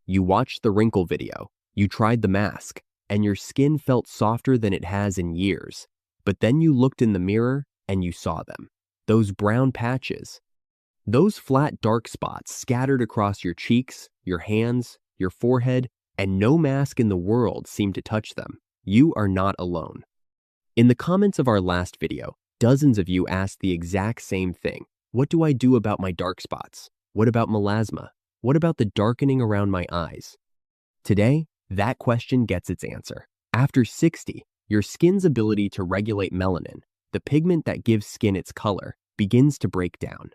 You watched the Wrinkle video, you tried the mask, and your skin felt softer than it has in years. But then you looked in the mirror and you saw them. Those brown patches. Those flat dark spots scattered across your cheeks, your hands, your forehead, and no mask in the world seemed to touch them. You are not alone. In the comments of our last video, dozens of you asked the exact same thing. What do I do about my dark spots? What about melasma? What about the darkening around my eyes? Today, that question gets its answer. After 60, your skin's ability to regulate melanin, the pigment that gives skin its color, begins to break down.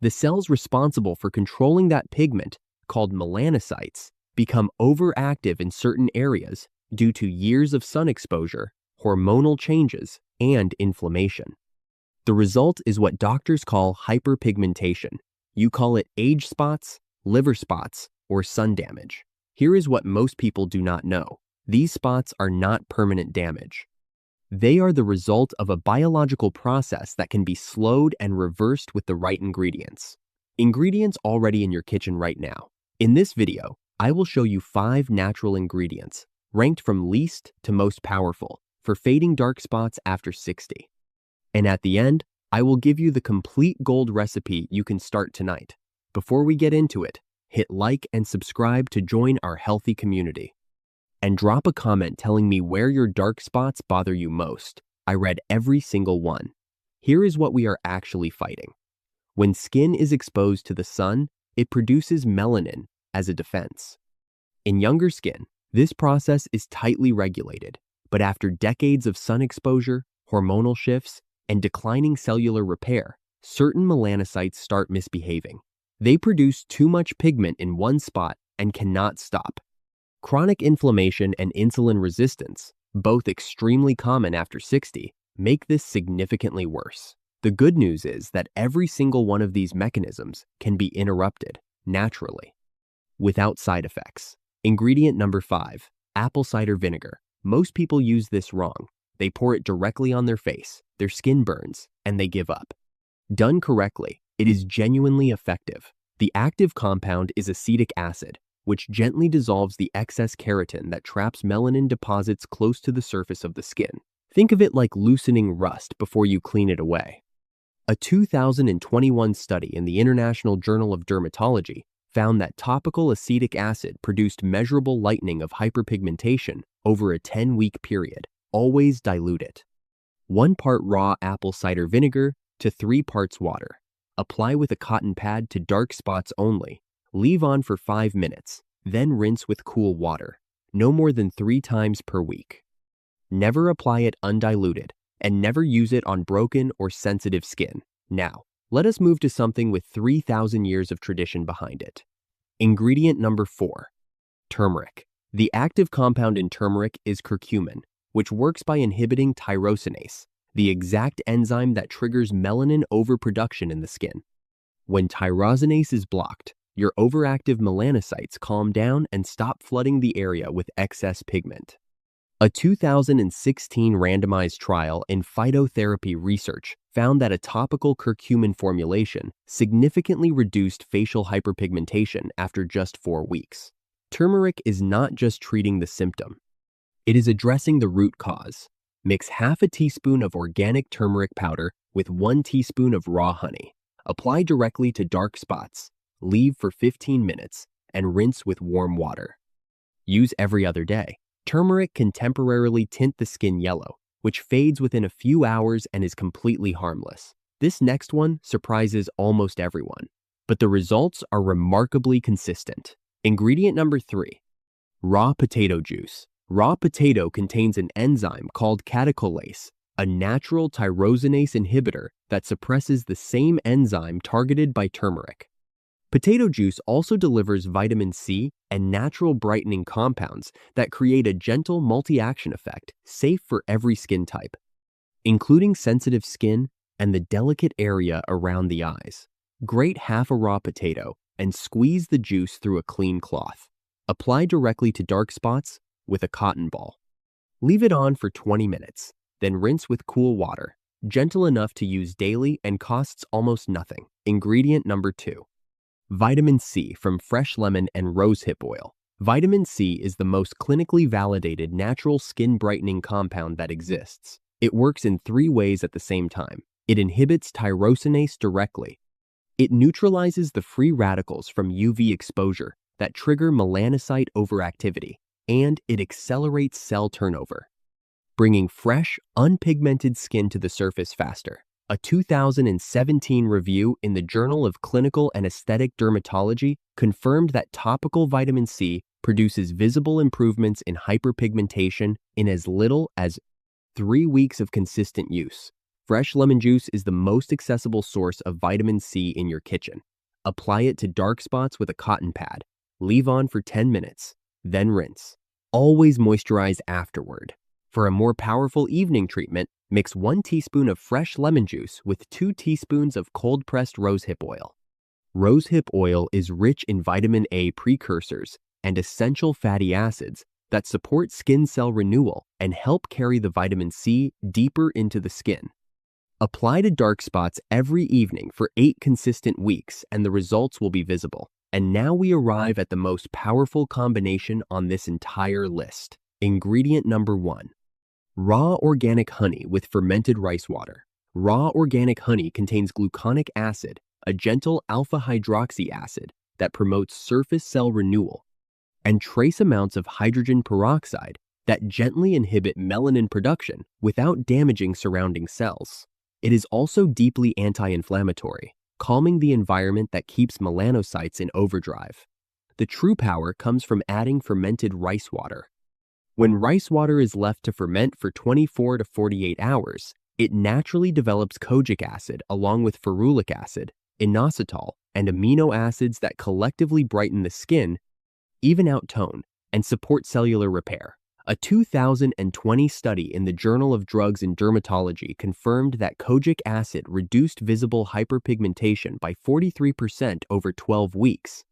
The cells responsible for controlling that pigment, called melanocytes, become overactive in certain areas due to years of sun exposure, hormonal changes, and inflammation. The result is what doctors call hyperpigmentation. You call it age spots, liver spots, or sun damage. Here is what most people do not know. These spots are not permanent damage. They are the result of a biological process that can be slowed and reversed with the right ingredients. Ingredients already in your kitchen right now. In this video, I will show you 5 natural ingredients, ranked from least to most powerful, for fading dark spots after 60. And at the end, I will give you the complete gold recipe you can start tonight. Before we get into it, hit like and subscribe to join our healthy community. And drop a comment telling me where your dark spots bother you most. I read every single one. Here is what we are actually fighting. When skin is exposed to the sun, it produces melanin as a defense. In younger skin, this process is tightly regulated, but after decades of sun exposure, hormonal shifts, and declining cellular repair, certain melanocytes start misbehaving. They produce too much pigment in one spot and cannot stop. Chronic inflammation and insulin resistance, both extremely common after 60, make this significantly worse. The good news is that every single one of these mechanisms can be interrupted naturally, without side effects. Ingredient number 5, apple cider vinegar. Most people use this wrong. They pour it directly on their face, their skin burns, and they give up. Done correctly, it is genuinely effective. The active compound is acetic acid, which gently dissolves the excess keratin that traps melanin deposits close to the surface of the skin. Think of it like loosening rust before you clean it away. A 2021 study in the International Journal of Dermatology found that topical acetic acid produced measurable lightening of hyperpigmentation over a 10-week period. Always dilute it. 1 part raw apple cider vinegar to 3 parts water. Apply with a cotton pad to dark spots only. Leave on for 5 minutes, then rinse with cool water, no more than 3 times per week. Never apply it undiluted, and never use it on broken or sensitive skin. Now, let us move to something with 3,000 years of tradition behind it. Ingredient number 4, turmeric. The active compound in turmeric is curcumin, which works by inhibiting tyrosinase, the exact enzyme that triggers melanin overproduction in the skin. When tyrosinase is blocked, your overactive melanocytes calm down and stop flooding the area with excess pigment. A 2016 randomized trial in phytotherapy research found that a topical curcumin formulation significantly reduced facial hyperpigmentation after just 4 weeks. Turmeric is not just treating the symptom. It is addressing the root cause. Mix half a teaspoon of organic turmeric powder with 1 teaspoon of raw honey. Apply directly to dark spots. Leave for 15 minutes, and rinse with warm water. Use every other day. Turmeric can temporarily tint the skin yellow, which fades within a few hours and is completely harmless. This next one surprises almost everyone, but the results are remarkably consistent. Ingredient number 3, raw potato juice. Raw potato contains an enzyme called catecholase, a natural tyrosinase inhibitor that suppresses the same enzyme targeted by turmeric. Potato juice also delivers vitamin C and natural brightening compounds that create a gentle multi-action effect, safe for every skin type, including sensitive skin and the delicate area around the eyes. Grate half a raw potato and squeeze the juice through a clean cloth. Apply directly to dark spots with a cotton ball. Leave it on for 20 minutes, then rinse with cool water, gentle enough to use daily and costs almost nothing. Ingredient number 2, vitamin C from fresh lemon and rosehip oil. Vitamin C is the most clinically validated natural skin brightening compound that exists. It works in 3 ways at the same time. It inhibits tyrosinase directly. It neutralizes the free radicals from UV exposure that trigger melanocyte overactivity, and it accelerates cell turnover, bringing fresh, unpigmented skin to the surface faster. A 2017 review in the Journal of Clinical and Aesthetic Dermatology confirmed that topical vitamin C produces visible improvements in hyperpigmentation in as little as 3 weeks of consistent use. Fresh lemon juice is the most accessible source of vitamin C in your kitchen. Apply it to dark spots with a cotton pad. Leave on for 10 minutes, then rinse. Always moisturize afterward. For a more powerful evening treatment, mix 1 teaspoon of fresh lemon juice with 2 teaspoons of cold-pressed rosehip oil. Rosehip oil is rich in vitamin A precursors and essential fatty acids that support skin cell renewal and help carry the vitamin C deeper into the skin. Apply to dark spots every evening for 8 consistent weeks and the results will be visible. And now we arrive at the most powerful combination on this entire list. Ingredient number 1. Raw organic honey with fermented rice water. Raw organic honey contains gluconic acid, a gentle alpha-hydroxy acid that promotes surface cell renewal, and trace amounts of hydrogen peroxide that gently inhibit melanin production without damaging surrounding cells. It is also deeply anti-inflammatory, calming the environment that keeps melanocytes in overdrive. The true power comes from adding fermented rice water. When rice water is left to ferment for 24 to 48 hours, it naturally develops kojic acid along with ferulic acid, inositol, and amino acids that collectively brighten the skin, even out tone, and support cellular repair. A 2020 study in the Journal of Drugs and Dermatology confirmed that kojic acid reduced visible hyperpigmentation by 43% over 12 weeks,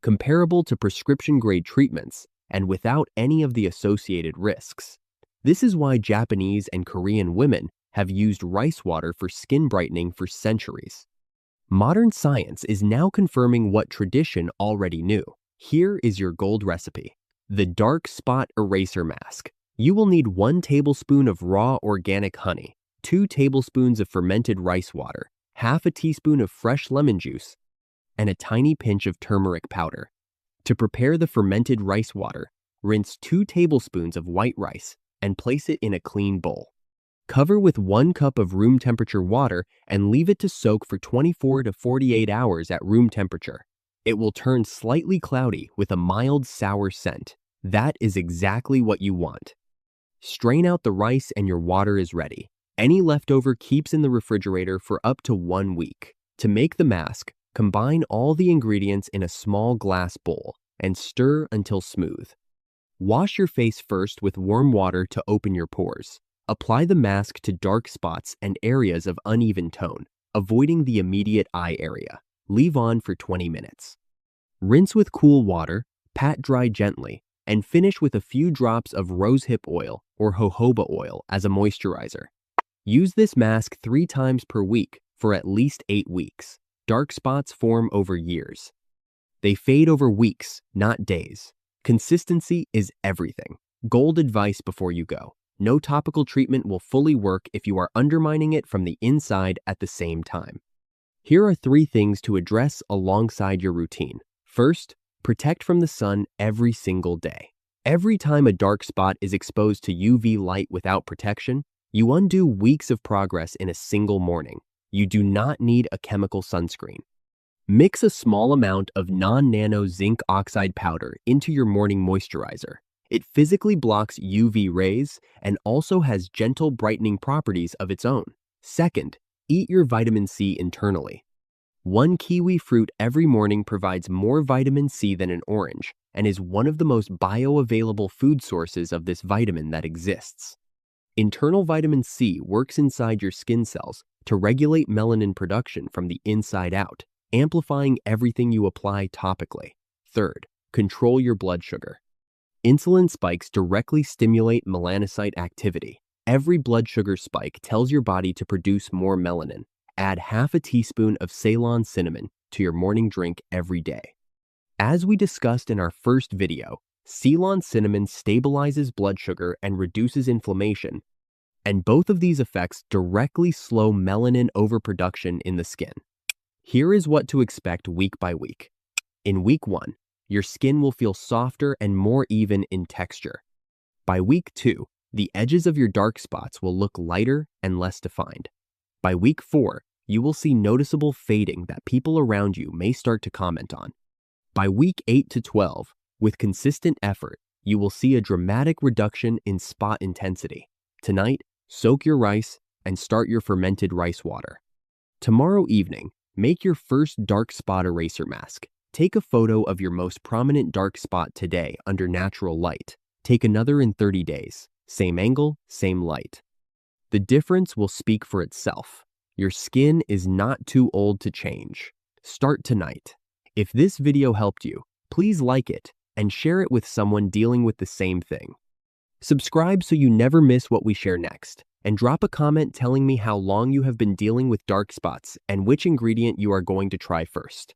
comparable to prescription-grade treatments and without any of the associated risks. This is why Japanese and Korean women have used rice water for skin brightening for centuries. Modern science is now confirming what tradition already knew. Here is your gold recipe. The Dark Spot Eraser Mask. You will need 1 tablespoon of raw organic honey, 2 tablespoons of fermented rice water, half a teaspoon of fresh lemon juice, and a tiny pinch of turmeric powder. To prepare the fermented rice water, rinse 2 tablespoons of white rice and place it in a clean bowl. Cover with 1 cup of room temperature water and leave it to soak for 24 to 48 hours at room temperature. It will turn slightly cloudy with a mild sour scent. That is exactly what you want. Strain out the rice and your water is ready. Any leftover keeps in the refrigerator for up to 1 week. To make the mask, combine all the ingredients in a small glass bowl and stir until smooth. Wash your face first with warm water to open your pores. Apply the mask to dark spots and areas of uneven tone, avoiding the immediate eye area. Leave on for 20 minutes. Rinse with cool water, pat dry gently, and finish with a few drops of rosehip oil or jojoba oil as a moisturizer. Use this mask 3 times per week for at least 8 weeks. Dark spots form over years. They fade over weeks, not days. Consistency is everything. Gold advice before you go. No topical treatment will fully work if you are undermining it from the inside at the same time. Here are 3 things to address alongside your routine. First, protect from the sun every single day. Every time a dark spot is exposed to UV light without protection, you undo weeks of progress in a single morning. You do not need a chemical sunscreen. Mix a small amount of non-nano zinc oxide powder into your morning moisturizer. It physically blocks UV rays and also has gentle brightening properties of its own. Second, eat your vitamin C internally. 1 kiwi fruit every morning provides more vitamin C than an orange and is one of the most bioavailable food sources of this vitamin that exists. Internal vitamin C works inside your skin cells to regulate melanin production from the inside out, amplifying everything you apply topically. Third, control your blood sugar. Insulin spikes directly stimulate melanocyte activity. Every blood sugar spike tells your body to produce more melanin. Add half a teaspoon of Ceylon cinnamon to your morning drink every day. As we discussed in our first video, Ceylon cinnamon stabilizes blood sugar and reduces inflammation, and both of these effects directly slow melanin overproduction in the skin. Here is what to expect week by week. In week 1, your skin will feel softer and more even in texture. By week 2, the edges of your dark spots will look lighter and less defined. By week 4, you will see noticeable fading that people around you may start to comment on. By week 8 to 12, with consistent effort, you will see a dramatic reduction in spot intensity. Tonight, soak your rice and start your fermented rice water. Tomorrow evening, make your first dark spot eraser mask. Take a photo of your most prominent dark spot today under natural light. Take another in 30 days. Same angle, same light. The difference will speak for itself. Your skin is not too old to change. Start tonight. If this video helped you, please like it and share it with someone dealing with the same thing. Subscribe so you never miss what we share next, and drop a comment telling me how long you have been dealing with dark spots and which ingredient you are going to try first.